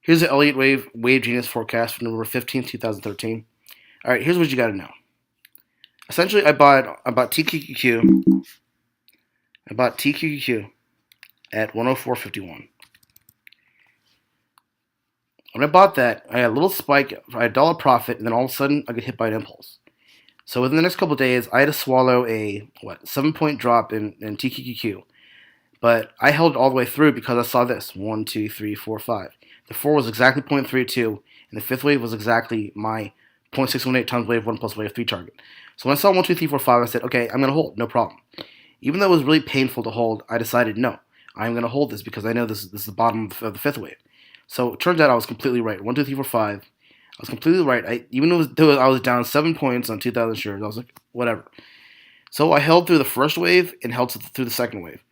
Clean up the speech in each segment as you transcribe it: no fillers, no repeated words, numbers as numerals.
Here's the Elliott Wavegenius Forecast for November 15th, 2013. All right, here's what you got to know. Essentially, I bought TQQQ. I bought TQQQ at 104.51. When I bought that, I had a little spike, I had $1 profit, and then all of a sudden, I get hit by an impulse. So within the next couple of days, I had to swallow a 7-point drop in TQQQ. But I held it all the way through because I saw this 1, 2, 3, 4, 5. The 4 was exactly 0.32, and the fifth wave was exactly my 0.618 times wave 1 plus wave 3 target. So when I saw 1, 2, 3, 4, 5, I said, okay, I'm going to hold, no problem. Even though it was really painful to hold, I decided, no, I'm going to hold this because I know this is the bottom of the fifth wave. So it turns out I was completely right. 1, 2, 3, 4, 5. I was completely right. Even though I was down 7 points on 2,000 shares, I was like, whatever. So I held through the first wave and held through the second wave.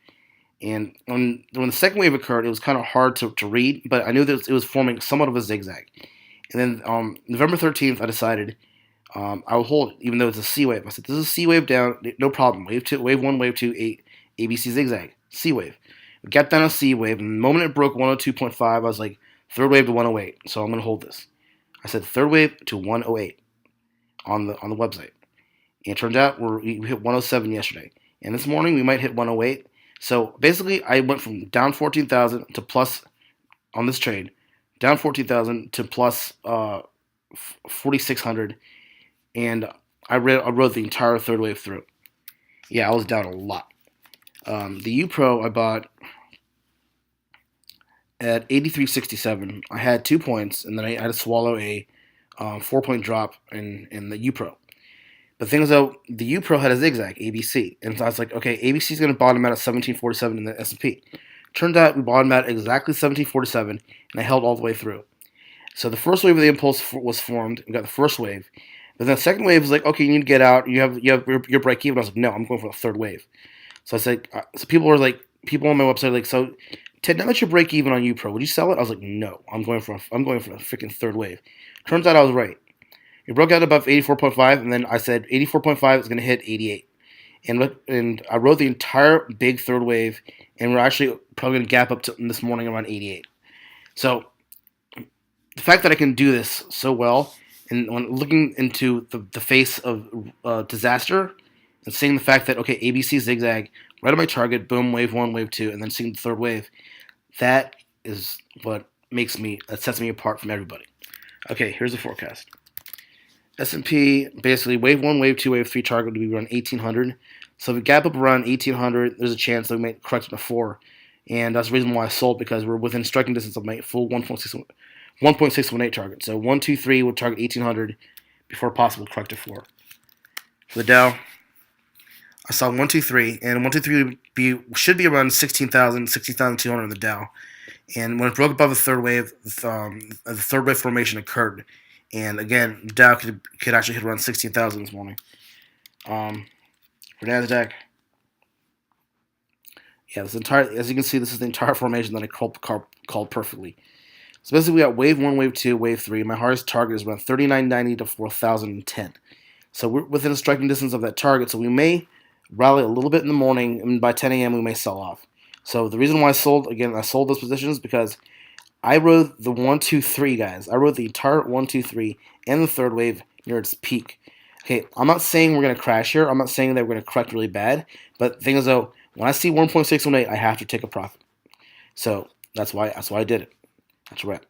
And when the second wave occurred, it was kind of hard to read, but I knew that it was forming somewhat of a zigzag. And then November 13th, I decided I would hold it, even though it's a C wave. I said, this is a C wave down, no problem. Wave 1, wave 2, ABC zigzag, C wave. We got down a C wave, and the moment it broke 102.5, I was like, third wave to 108, so I'm going to hold this. I said third wave to 108 on the website. And it turned out we hit 107 yesterday. And this morning, we might hit 108. So basically, I went from down 14,000 to plus on this trade, down 14,000 to plus 4,600, and I rode the entire third wave through. Yeah, I was down a lot. The UPRO I bought at 83.67. I had 2 points, and then I had to swallow a 4-point drop in the UPRO. The thing is, though, the UPRO had a zigzag, ABC. And so I was like, okay, ABC is going to bottom out at 1747 in the S&P. Turned out we bottomed out at exactly 1747, and I held all the way through. So the first wave of the impulse was formed. We got the first wave. But then the second wave was like, okay, you need to get out. You have your break even. I was like, no, I'm going for the third wave. So I said, so people on my website are like, so Ted, now that you're break even on UPRO, would you sell it? I was like, no, I'm going for a freaking third wave. Turns out I was right. It broke out above 84.5, and then I said 84.5 is going to hit 88. And I rode the entire big third wave, and we're actually probably going to gap up to this morning around 88. So the fact that I can do this so well, and when looking into the face of disaster, and seeing the fact that, okay, ABC zigzag, right on my target, boom, wave 1, wave 2, and then seeing the third wave, that is what sets me apart from everybody. Okay, here's the forecast. S&P, basically, wave 1, wave 2, wave 3 target would be around 1,800. So if we gap up around 1,800, there's a chance that we might correct it to 4. And that's the reason why I sold, because we're within striking distance of my full 1.618 target. So 1, 2, 3 would target 1,800 before possible correct to 4. For the Dow, I saw 1, 2, 3, and 1, 2, 3 should be around 16,000, 16,200 in the Dow. And when it broke above the third wave formation occurred. And again, Dow could actually hit around 16,000 this morning. For NASDAQ, yeah, as you can see, this is the entire formation that I called perfectly. So basically, we got wave 1, wave 2, wave 3. My hardest target is around 3990 to 4010. So we're within a striking distance of that target. So we may rally a little bit in the morning, and by 10 a.m. we may sell off. So the reason why I sold those positions because I rode the 1, 2, 3, guys. I rode the entire 1, 2, 3 and the third wave near its peak. Okay, I'm not saying we're going to crash here. I'm not saying that we're going to correct really bad. But the thing is, though, when I see 1.618, I have to take a profit. So that's why I did it. That's a wrap.